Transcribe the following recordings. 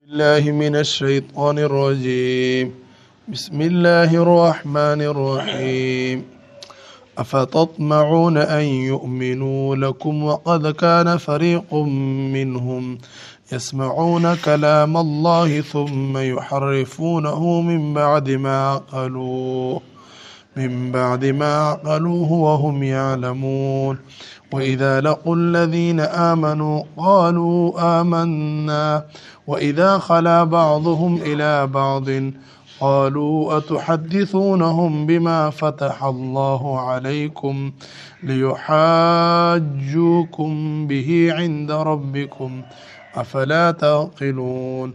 الله من الشيطان الرجيم. بسم الله الرحمن الرحيم. أفتطمعون أن يؤمنوا لكم وقد كان فريق منهم يسمعون كلام الله ثم يحرفونه من بعد ما عقلوه وهم يعلمون. وإذا لقوا الذين آمنوا قالوا آمنا وإذا خلا بعضهم إلى بعض قالوا أتحدثونهم بما فتح الله عليكم ليحاجوكم به عند ربكم أفلا تعقلون.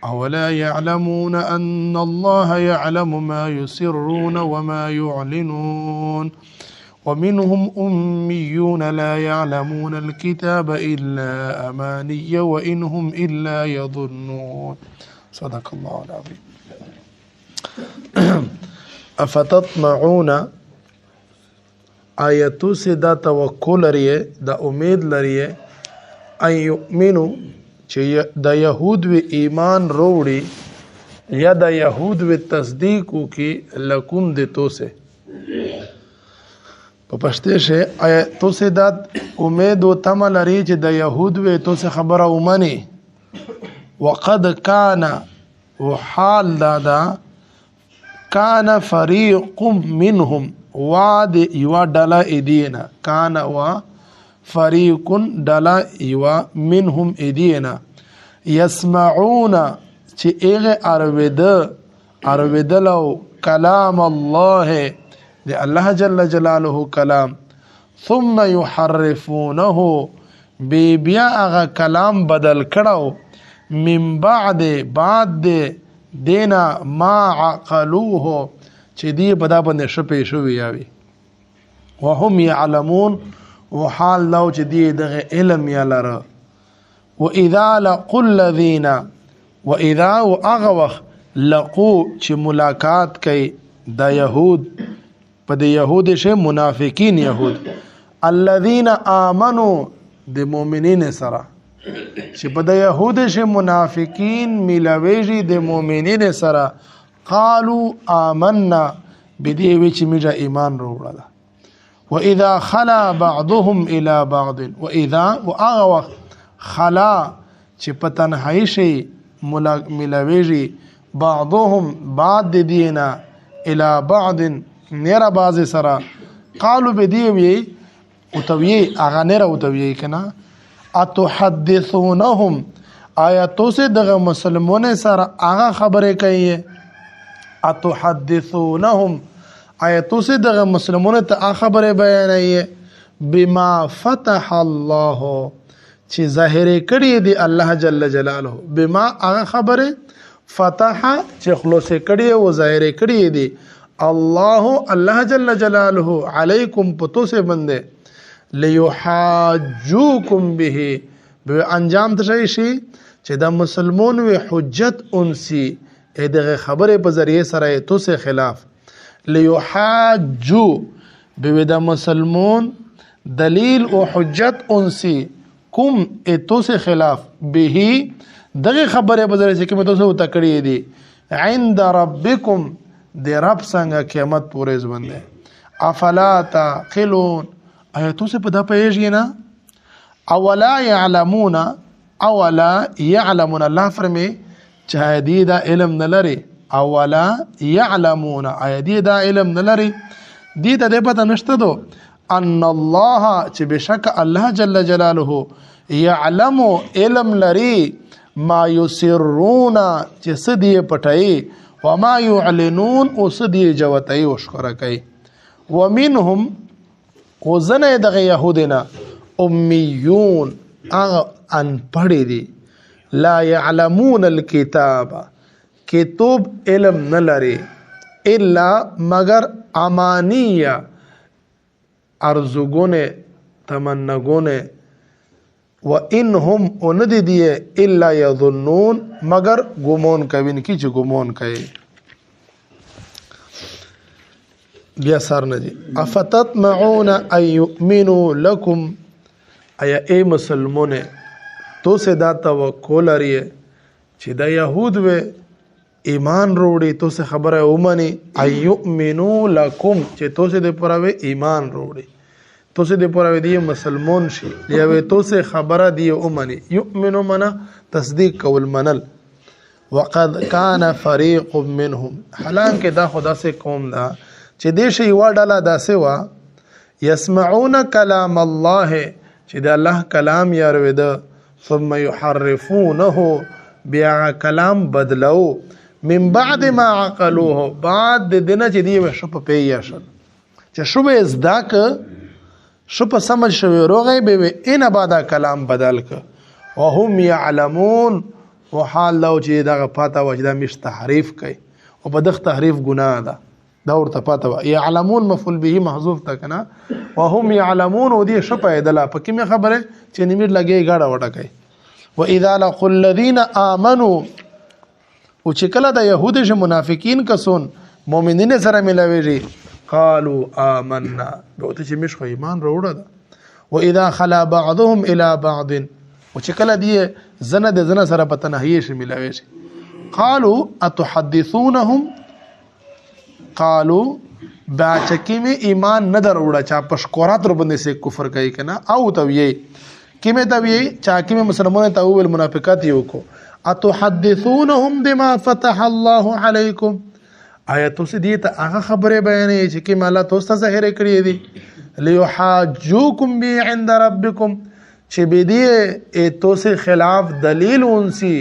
أولا يعلمون أن الله يعلم ما يسرون وما يعلنون. ومنهم أميون لا يعلمون الكتاب إلا أماني وإن هم إلا يظنون. صدق الله العظيم. افتطمعون آیتو سے دا توقع لرئے دا امید لرئے ان یؤمنو چې دا یهود و ایمان روڑی یا دا یهود و تصدیقو کی لکم دے تو سے په پښتو شه آیتو سے دا امید و تمه لري چې د یهود و تو سے خبره ومني. وقد کان وحال دادا کان فریق منهم وعد یوا ډلا ادینا کان وا فریق ډلا یوا منهم ادینا یسمعون چې ایغه ارویدلو کلام الله دی الله جل جلاله کلام ثم يحرفونه بیا هغه کلام بدل کړو من بعد دینا ما عقلوه چې دی په دا باندې شپې شوی یاوي وهم يعلمون وحال لو چې دی دغه علم یا لره. واذا لقوا الذين واذا واغوخ لقوا چې ملاقات کوي د يهود په د يهود شه منافقین يهود الذين امنوا د مؤمنین سره چې په د يهود شه منافقین ملاویږي د مؤمنین سره قالوا آمنا بدی وی چې موږ ایمان وروړل. واذا خلا بعضهم الى بعض واذا واغوا خلا چې په تنهایی شي ملاویږي بعضهم بعض دینا الى بعض نرا باز سرا قالوا بدیوی اوتوی اغه نرا اوتوی کنا اتحدثونهم آیاتو سے دغه مسلمانونه سره اغه خبره کوي. اتحدثونهم آیاتو سے دغه مسلمانونه ته خبره بیانوي بما فتح الله چې ظاهر کړی دی الله جل جلاله بما اغه خبره فتح چې خلاص کړی او ظاهر کړی دی الله جل جلاله علیکم پتو سے بندے لیحاجوکم به انجام تشای شي چې د مسلمون و حجت انسی دغه خبره په ذریعه سره تو سے خلاف لیحاجو به د مسلمون دلیل او حجت انسی کوم تو سے خلاف به دغه خبره په ذریعه کې تو سے تکړی دی عند ربکم د رب څنګه قیامت پورې ځوندې افلا تعقلون آیاتو سے پدا پیږي نه. اولا يعلمون الله فرمي چې دې دا علم نه لري. اولا يعلمون دې دا علم نه لري دې ته پته نشته دو ان الله چې بشک الله جل جلاله يعلم علم لري ما يسرون چې سدي پټي وما يعلنون وسدي جوتي وشکر کوي. ومنهم وزنه دغه يهودنا اميون ان پړي دي لا يعلمون الكتاب کتاب علم نه لري الا مگر امانيه ارزوګونه تمنګونه وانهم اندي دي الا يظنون مگر ګمون کوي کی چې ګمون کوي. بیا سر نه دي افتطمعون ان يؤمنوا لكم اي مسلمون تو سے دا توقع لري چې د يهود و ایمان وروړي تو سه خبره اومني ايؤمنو لكم چې تو سه د پرو ایمان وروړي تو سه د پرو دی مسلمان شي یا تو سه خبره دی اومني يؤمنو منا تصدیق کول منل وقد كان فريق منهم حالانکه دا خدا سے قوم دا چې دې شی وډاله دا سوا يسمعون كلام الله چې د الله کلام یاروي دا ثم يحرفونه بیا کلام بدلو من بعد ما عقلوه بعد د دنه چې دی شو په پیښل چې شو به ازداک شو په سمجھ شوی روغې به ان بعد کلام بدل ک وهم يعلمون وحال لو چې دا پاته وجدا مش تحریف کوي او په دغه تحریف ګناه ده دا ورته پاته يعلمون مفعول به محذوف تکنا وهم يعلمون ودي شو پیدلا پکې مې خبره چې نیمه لګي غاړه وټه کوي واذا لقوا الذين امنوا او چې کله د يهود ش منافقین کسون مؤمنین سره ملاويږي قالوا آمنا دوته چې مش خو ایمان وروړه ده واذا خلا بعضهم الى بعض او چې کله دی زنه د زنه سره په تنهایی ش ملاويږي قالوا اتحدثونهم قالوا با چکیمه ایمان نه دروړه چا پشکورات ر باندې سه کفر کوي کنه او تویې کیمه تویې چا کیمه مسلمانانو ته ول منافقات یو کو اتحدثونهم بما فتح الله عليكم آیاتو سه دي ته هغه خبره بیانې چې کیمه الله تاسو ته ظاهر کړی دي ليحاجوكم بي عند ربكم چې به دي تاسو خلاف دلیل اونسي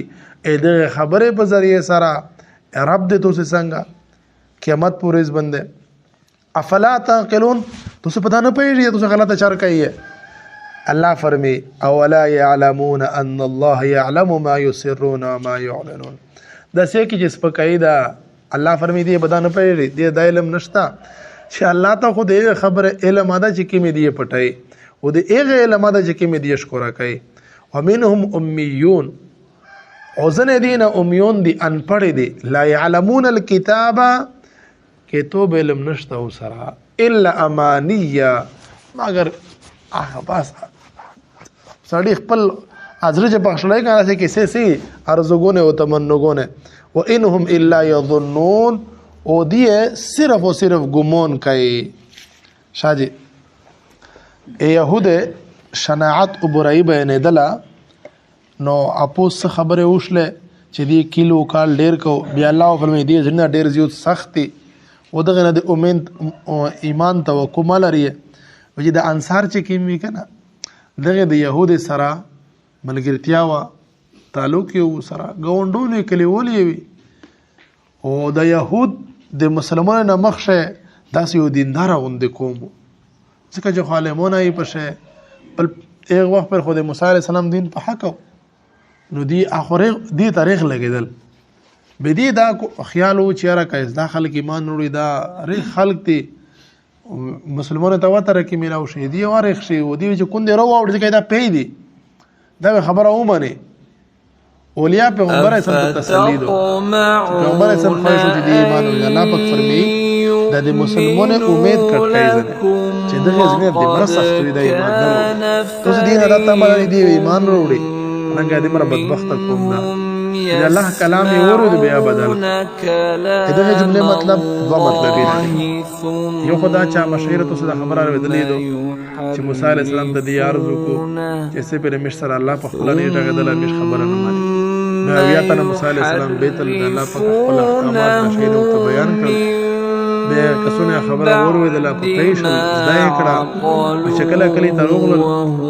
دغه خبره په ذریعہ سره رب دې تاسو څنګه قیامت پورې بنده افلا تعقلون تاسو پتا نه پېږئ تاسو غلطه چار کوي الله فرمي اولا يعلمون ان الله يعلم ما يسرون وما يعلنون دا څه کې جس په قاعده الله فرمي دې بدا نه پېږئ دې د علم نشتا چې الله ته خو دې خبره علم ادا چې کې مې دې پټای او دې هغه علم ادا چې کې مې دې شکر کوي ومنهم اميون اوزن دین امیون دی انپڑھ دی لا يعلمون الكتاب کتاب علم نشتا او سرا الا امانیه مگر بس سړی خپل ازرج بخښلای کنه چې کیسه سي ارزوګونه او تمنګونه وانهم الا يظنون او دی صرف او صرف ګمون کوي شاجي يهود شناعت او برای بیانېدله نو اپوس خبره وشله چې دی کیلو کال ډیر کو بیا الله فرمایي دی ځنه ډیر زیات سختي او دغه نه د امید ایمان توکل لري وجه د انصار چې کیمې کنه دغه د يهود سره ملګرتیا وا تعلق یو سره غونډونه کلیولې وي او د يهود د مسلمانانو مخشه داس یو دیندار غوند کوم ځکه چې خالمونه یې پشه بل ایک وخت پر خود موسی علیہ السلام دین په حق نو دی اخره دی تاریخ لګیدل به دی دا خیال و چې را کایس دا خلک ایمان وروړي دا ری خلک دي مسلمانانو ته وتر کې میلاو شي دی وارخ شي و دی چې کون دی راو اور دی دا پی دی دا خبره ومنه اولیا پیغمبر اسلام ته تسلی دو پیغمبر اسلام خواهش دي ایمان الله پاک فرمي د مسلمانانو امید کړی چې دغه ځنه د مرسخت وي د ایمان نه تاسو دین ادا تمل دی ایمان وروړي څنګه دې مر بدبخت کوم دا الله کلام یې ورود بیا بدل دغه جمله مطلب دو مطلب دی یو خدا چا مشهره تاسو د خبره ورېدلې دو چې موسی علی السلام ته دی ارزو کو چې سه پر مشر الله په خپل نه ټاګدل مش خبره نه مانی بیا تنه موسی علی السلام بیت الله په خپل احکامات شهید او بیان کړ به کسونه خبره ورودله په پېښ ځای کړه چې کله کلی تروغل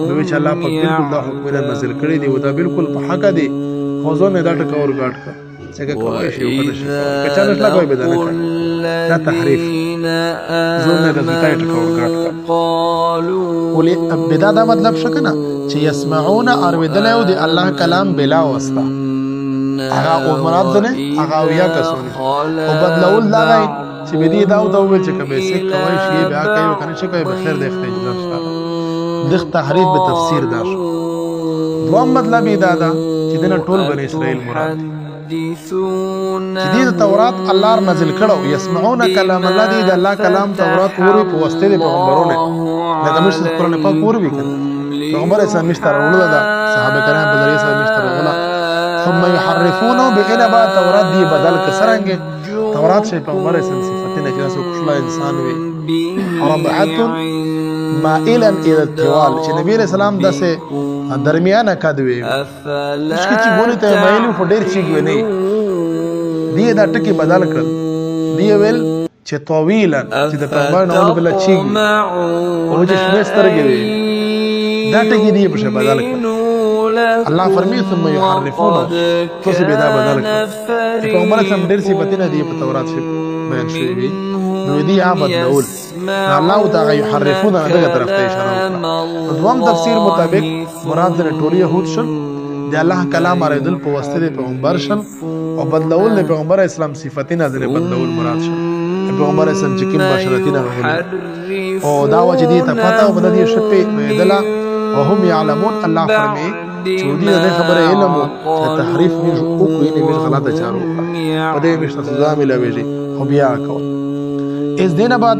نو چې الله په بالکل دا حکم نازل کړی دی او دا بالکل په حق دی خو ځونه دا ټکو ورګاټ کړ چې کوي شی وکړي کچا نشلا کوي بدل کړ دا تحریف ځونه د ځای ټکو ورګاټ کړ ولې بدا دا مطلب شو کنه چې يسمعون ارویدل او دی الله کلام بلا واسطه هغه او مراد نه هغه یا کسونه او بدلول دا چې به دې دا او ول چې کبه څه کوي شی بیا کوي کنه چې کوي بخیر د اختلاف شته د تحریف به تفسیر دا شو دوام مطلب دا دا چې دنه ټول بنی اسرائیل مراد چې دې تورات الله نازل کړو يسمعون کلام الله دې د الله کلام تورات ورې په واسطه د پیغمبرونو لکه مشر قرآن پاک ورې کړ پیغمبر اسلام مشتره ولدا صحابه کرام په ذریعہ سره مشتره ولا ثم يحرفونه بعنبا تورات دی بدل کسرنګ تورات شي پیغمبر اسلام صفاتونه چې تاسو کوشلا انسان وي ربعت مائلا الى الطوال چې نبی رسول الله داسه درمیانه کدوي مشکې چې ګونې ته مایلی په ډېر چیګ ونی دی دا ټکی بدل کړ دی ویل چې طویلا چې د پیغمبر نو بل چیګ او چې شمسترګي وي دا ټکی دی په بدل کړ الله فرمی ثم يحرفونه توسې به دا بدل کړ پیغمبر سم ډېر صفاتونه دی په تورات کې بیان شوی وي نو دی عبادت دول الله تعالی يحرفونه دغه طرف ته اشاره وکړه دوام تفسیر مطابق مراد د ټول يهود شل د الله کلام اوریدل په واسطه د پیغمبر شل او بدلول د پیغمبر اسلام صفاتونه د بدلول مراد شل پیغمبر اسلام چې کوم بشرتونه او دا وجه دي ته پته او بدل یې شپې دلا وهم يعلمون الله فرمي چودی د خبره علم او تحریف موږ او کوی نه موږ غلطه چارو په دې مشته سزا ملويږي خو بیا کو اس دینه بعد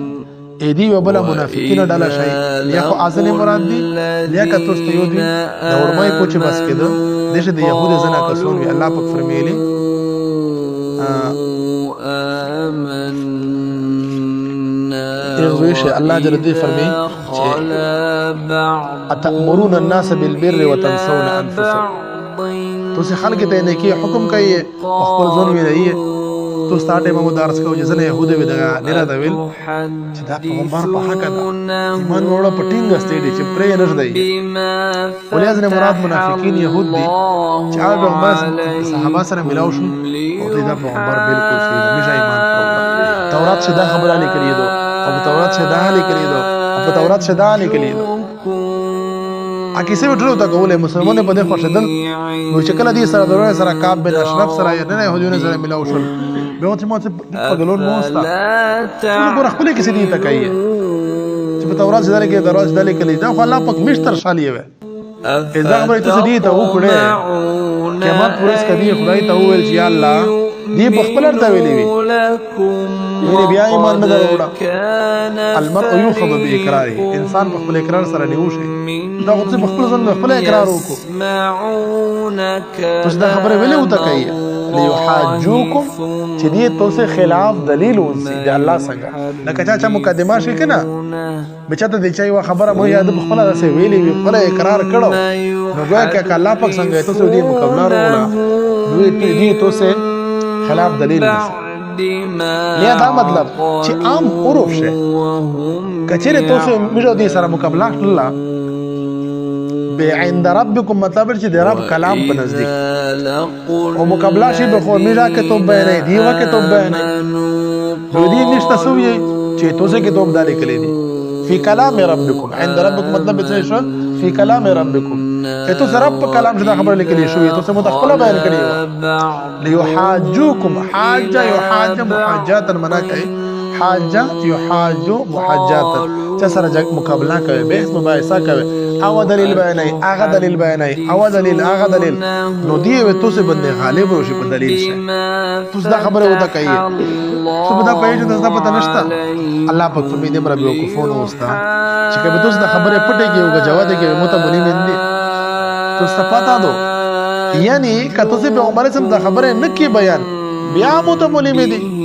ایدی وبلا منافقین ډاله شي یا خو اصلي مراد دي یا که تاسو یو دي د ورمای کوچ بس کېده دغه د يهود زنا کسون وی الله پاک فرمایلی ارزویش الله جل دی فرمی اتأمرون الناس بالبر وتنسون انفسكم تاسو خلک ته نه کې حکم کوي خپل ځون ویلای تو ستاره مو درس کو چې زنه يهود وي دغه ډیره دا ویل چې دا پیغمبر په حق ده ایمان وروړه پټینګ ستېدي چې پرې نه ردی ولې ځنه مراد منافقین يهود دي چې هغه بس صحابه سره ملاو شو او دا پیغمبر بالکل صحیح همیشه ایمان وروړه تورات شدا خبر علی کړی دو او تورات شدا علی کړی دو او تورات شدا علی کړی دو اکی سه وټلو تا کوله مسلمانانو په دې خوشدل نو چې کله دې سره درو سره کعب بن اشرف سره نه يهوديون سره ملاو شول به ته مو ته په ګلون موستا ګور خپل کې سړي تکایه چې په تورات سره کې دروازه دلې کلی دا خو الله پاک مشتر شالي وي اذا خبره ته دې ته وکړه قیامت پرس کدي خدای ته ویل چې یا الله دې بخپل ارته ویلې وي ویلې بیا ایمان نه دروړه المرء يؤخذ باقراره انسان په خپل اقرار سره نیوشه دا خو څه خپل ځن خپل اقرار وکړو تاسو دا خبره ویلې وته کوي ليحاجوكم چې دې تاسو خلاف دلیل ونسي د الله څنګه لکه چې مقدمه شي کنه بچته دې چا یو خبره مو یاد خپل راسه ویلې خپل اقرار کړو نو ګویا کې الله پاک څنګه تاسو دې مقابله وروړه دوی دې تاسو خلاف دلیل ونسي لیا دا مطلب چې عام عرف شه کچره تاسو مجو دې سره مقابله کړل به عند ربکم مطلب چې د رب کلام په نزدیک او مقابله شي به خو میرا کې تو بیان دی وا کې تو بیان دې نشته سوې چې تاسو کې توم دالې کړې دي فی کلام ربکم عند ربکم مطلب څه شو فی کلام ربکم ته رب کلام څخه خبر لیکلې شوې تاسو متخپل بیان کړی لیحاجوکم حاجه یحاج محاجات مناکه حاجه یحاج محاجات چې سره جګ مقابله کوي بحث مباحثه کوي او دلیل بیانای هغه دلیل بیانای او دلیل هغه دلیل نو دی و تاسو باندې غالب وشي په دلیل شه تاسو دا خبره وته کوي څه په دا پېژ تاسو پته نشته الله پاک په دې مرګ وقفون وستا چې کله تاسو دا خبره پټه کیږي جواب دی کوي مت مولي مندي تاسو پتا دو یعنی کته به عمر سم دا خبره نکي بیان بیا مت مولي مندي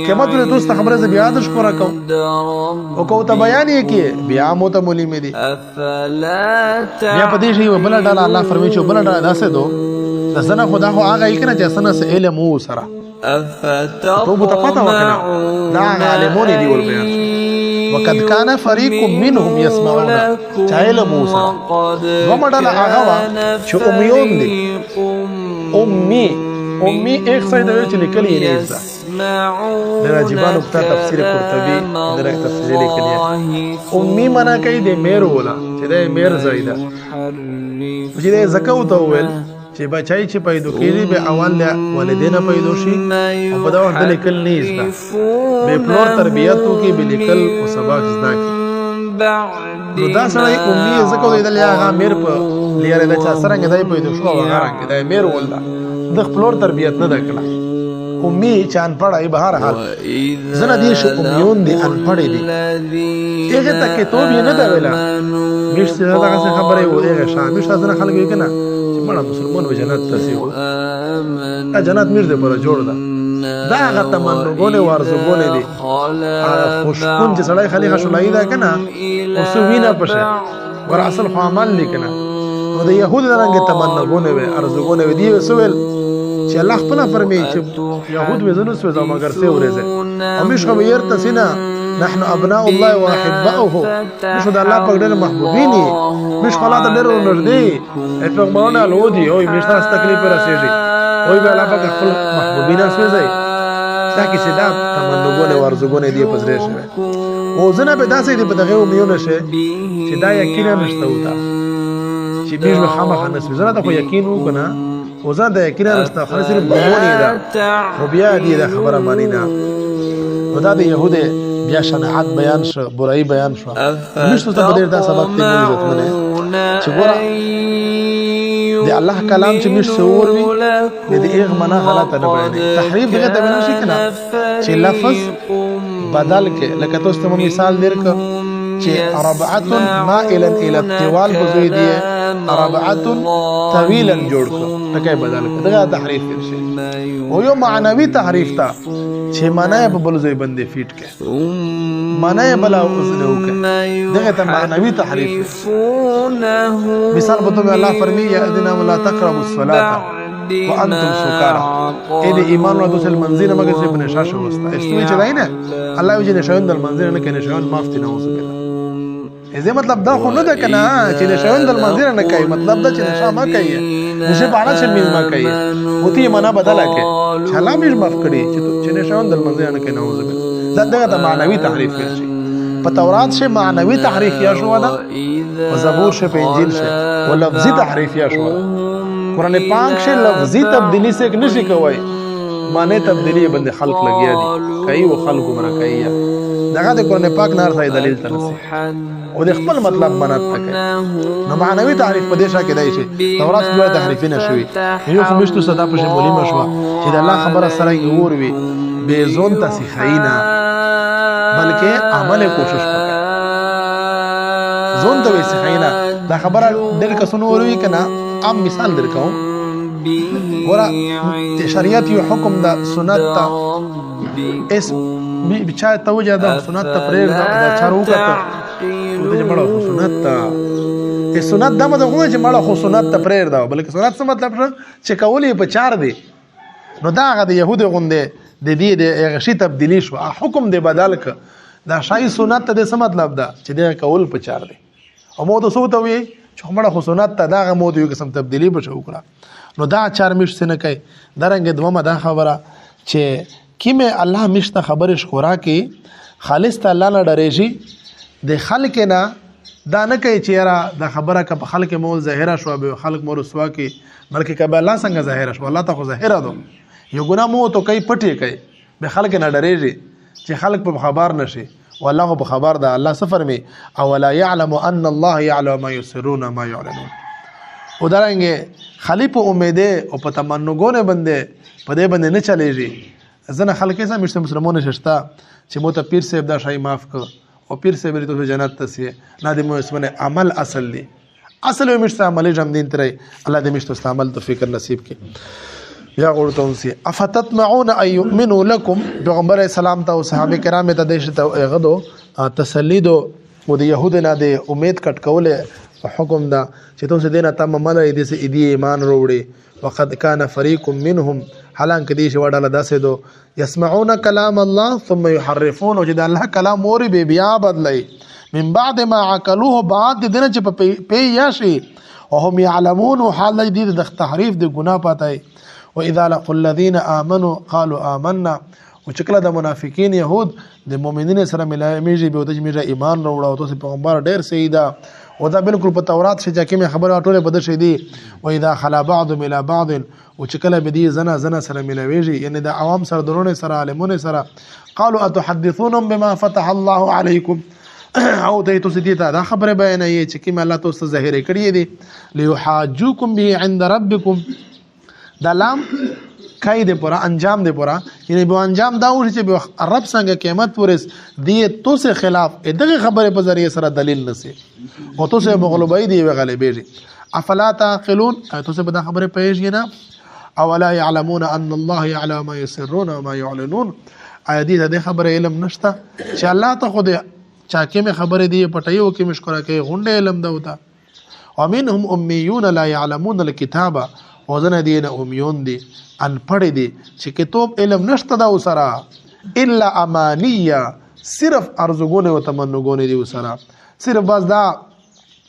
کمت له دوست خبره ز بیا د شکر کوم او کو ته بیان یې کې بیا مو ته مولي مې دي بیا په دې شی وبل ډاله الله فرمایي چې وبل ډاله داسې دو دسنه خدا خو هغه یې کنه چې اسنه سه علم وو سره تو بو ته پتا وکنه دا عالمون دی ول بیان وقد كان فريق منهم يسمعون علم وو سره ومه ډاله هغه وا چې امیون دي امي ایک سید چې لیکلی نه ده دراجبان وقتا تفسیر قرطبی درک تفسیر لیکلی امي معنا کوي د مېر ولا چې د مېر زیدا چې د زکو ته ویل چې بچای چې پیدا کړي به اول والدین پیدا شي او په دا ورته لیکل نه زده به پلور تربیته کې به لیکل او سبق زده کی نو دا سره امي زکو د هغه مېر په لیاره د چا سره غدای پیدا شو هغه رنګ د مېر ولا د خپلور تربیت نه دکړه امي چې ان پړای بهر حال زنه دې شو امیون دي ان پړې دي هغه تکه تو به نه دا ویلا مشته دا څه خبره و هغه شامل شته خلک یې کنه چې مړه مسلمان به جنت ته سي جنت میر دې پر جوړ ده دا هغه تمنګونه ورزګونه دي هغه خوشکون چې سړی خلیخه شولای دا کنه او سوینه پشه ور اصل خو عمل لیکنه نو د يهود رنګ تمنګونه وي ارزګونه وي دی وسول چې الله خپل فرمایي چې يهود وزنو سوځو مگر سي ورزه همیش خو يرته سینا نحن ابناء الله واحباؤه مش د الله په ډېر محبوبین مش خلا د ډېر نږدې پیغمبرانو لودي او مش تاسو تکلیف راسېږي او به الله په خپل محبوبین سوځي دا کې سیدا تمنګونه ورزګونه دی پزره شوی او زنه به داسې دی په دغه میونه شه چې دا یقینا نشته وتا چې بیش به خامخ نسوي زنه ته خو یقین وکنه او زنه د یقینا نشته خو صرف ګمونی دا او بیا دی دا خبره مانی نه نو دا د يهوده بیا شناعت بیان شو برای بیان شو نشته ته بدر دا سبق ته موږ ته چې ګوره دی الله کلام چې مش سور وي د دې معنا غلطه نه بیانې تحریف دغه ته نه شي کنه چې لفظ بدل کې لکه تاسو ته مثال درک چې ربعه مائلا الى الطوال بزوی دی ربعه طويلا جوړ کړه ټکي بدل کړه دغه تحریف شي او یو معنوي تحریف تا چې معنی په بل ځای باندې فیټ کې معنی بل او څه وکړه دغه ته معنوي تحریف مثال په توګه الله فرمایي یا اذن لا تقربوا الصلاه وانتم سکارا اې د ایمان او د منزل مګر څه بنه شاشه وستا استوي چې راینه الله یې نشوند د منزل نه کنه شوند مافتی نه اوسه بلا زه مطلب دا خو نه ده کنه چې نشوند د منزل نه کوي مطلب دا چې نشه ما کوي نشه باندې چې مين ما کوي وتی معنا بدله کې چلا مې معاف کړي چې نشوند د منزل نه کوي نه اوسه بلا دا د معنوي تحریف شي په تورات شه معنوي تحریف یا شو ده او زبور شه په انجیل شه او لفظي تحریف یا شو قرآن پاک شه لفظی تبدیلی سے نشي کوي معنی تبدیلی باندې خلق لګیا دي کوي او خلق عمره کوي دغه د قرآن پاک نار ځای دلیل تنسي او د خپل مطلب منات تکي نو معنوي تعریف په دې شا کې دی شي تورات دوه تحریفونه شوي یو خمشتو صدا په شمولي مشوا چې د الله خبره سره یور وي به زون تسخینا بلکې عمل کوشش وکړي زون ته وسخینا دا خبره ډېر کسونو وروي کنه عام مثال درکوم ورا شریعت یو حکم دا سنت تا اس بچا توجه دا سنت تا پرېږ دا چارو کته چې مړه سنت تا سنت دا مطلب کوم چې مړه خو سنت ته پرېږ دا بلکې سنت څه مطلب چې کولې په چار دی نو دا هغه د يهودو غوندې د دې د غشي تبدیلی شو حکم دی بدل ک دا شای سنت ته څه مطلب دا چې دا کول په چار دی او مو د سوته وي چې مړه خو سنت ته دا مو د یو قسم تبدیلی بشو کړه نو دا چار مش سن کوي درنګ دومه دا خبره چې کیمه الله مشته خبره شورا کې خالص ته الله نه ډریږي د خلق نه دا نه کوي چې را د خبره ک په خلق مول ظاهره شو به خلق مور سوا کې بلکې کبه الله څنګه ظاهره شو الله ته خو ظاهره دو یو ګناه مو ته کوي پټي کوي به خلق نه ډریږي چې خلق په خبر نشي والله په خبر ده الله سفر می او لا يعلم ان الله يعلم ما يسرون ما يعلنون ودارنګ خلیپ امیده او په تمنګونه باندې په دې باندې نه چلےږي ځنه خلک یې سم مسلمانونه ششتا چې مو ته پیر صاحب دا شای معاف کړ او پیر صاحب لري ته جنت ته سي نه دې مو اسمنه عمل اصل دی اصل یې مشته عمل جام دین ترې الله دې مشته استعمال توفیق نصیب کړي یا ورته سي افتطمعون ان يؤمنوا لكم پیغمبر اسلام ته او صحابه کرام ته د غدو تسلیدو او د يهود نه د امید کټ کوله حکم دا چې تاسو دینه تم عمل دې سي دې ایمان وروړي وقد كان فريق منهم حالانکه دې شو ډاله داسې دو يسمعون كلام الله ثم يحرفون وجد الله کلام موري به بیا بدلای من بعد ما عقلوه بعد دینه چې په یاشي وهم يعلمون حال دې د تحریف د ګناه پاتای واذا لقوا الذين امنوا قالوا آمنا وشکل د منافقین يهود د مؤمنین سره ملایمیږي به د جمیره ایمان وروړه او تاسو پیغمبر ډیر سیدا او دا بالکل په تورات شې چې خبره ټوله بده شي دي واذا خلا بعض الى بعض وشکل به دي زنا سره ملایمیږي یعنی د عوام سره درونه سره عالمونه سره قالوا اتحدثونهم بما فتح الله عليكم او ته دې ته دا خبره بیانوي چې کوم الله تاسو ظاهر کړی دي ليحاجوكم به عند ربكم دا لام کای دې پورا انجام دې پورا یعنی به انجام دا ورې چې رب څنګه قیامت ورس دی تو سے خلاف دغه خبره په ذریعہ سره دلیل نسی او تو سے مغلوبای دی غلبېږي افلا تعقلون تو سے به دا خبره پېژنه نه اولا يعلمون ان الله يعلم ما يسرون وما يعلنون. آیا دې د خبره علم نشته چې الله ته خو دې چا کې خبره دی پټیو کې مشکره کوي غونډه علم دوتا. ومنهم اميون لا يعلمون الكتاب، وزن دین امیون دي ان پړې دي چې کتاب علم نشته دا وسره الا امانیه، صرف ارزوګونه او تمنګونه دي وسره، صرف بس دا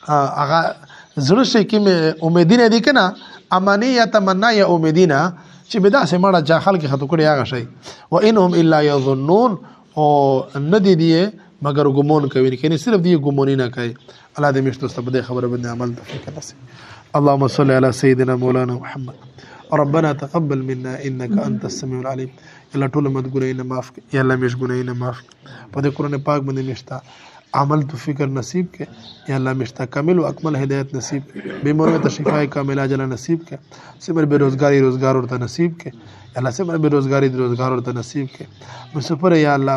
هغه زړه شي کې امیدونه دي کنه، امانیه تمنا یا امیدونه چې بدا سه مړه چا خلک خطو کړی هغه شي. وانهم الا يظنون، او ندی دی مگر ګمون کوي، کني صرف دی ګمونی نه کوي. الله دې مشتو استبدې خبره باندې عمل توفیق نصیب. اللهم صل على سيدنا مولانا محمد. ربنا تقبل منا انك انت السميع العليم. الله ټول مدګورینه معاف کړه، یا الله مش ګناینه معاف کړه. په دې قرآن پاک باندې مشتا عمل تو فکر نصیب کړه، یا الله مشتا کامل او اکمل هدایت نصیب کړه، بیمارو ته شفای کامله اجل نصیب کړه، سمر بیروزګاری روزګار ورته نصیب کړه، یا الله سمر بیروزګاری روزګار ورته نصیب کړه. مسافر یا الله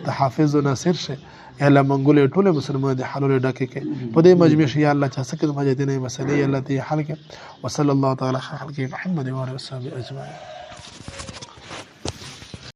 ته حافظ او ناصر شه، یا الله منګول ټول مسلمان دي حلول ډکه کې په دې مجمع شي، یا الله چا سکه مجدنه مسلې الله ته حل کړه. وصلی الله تعالی علی خلق محمد و علی اصحابہ اجمعین.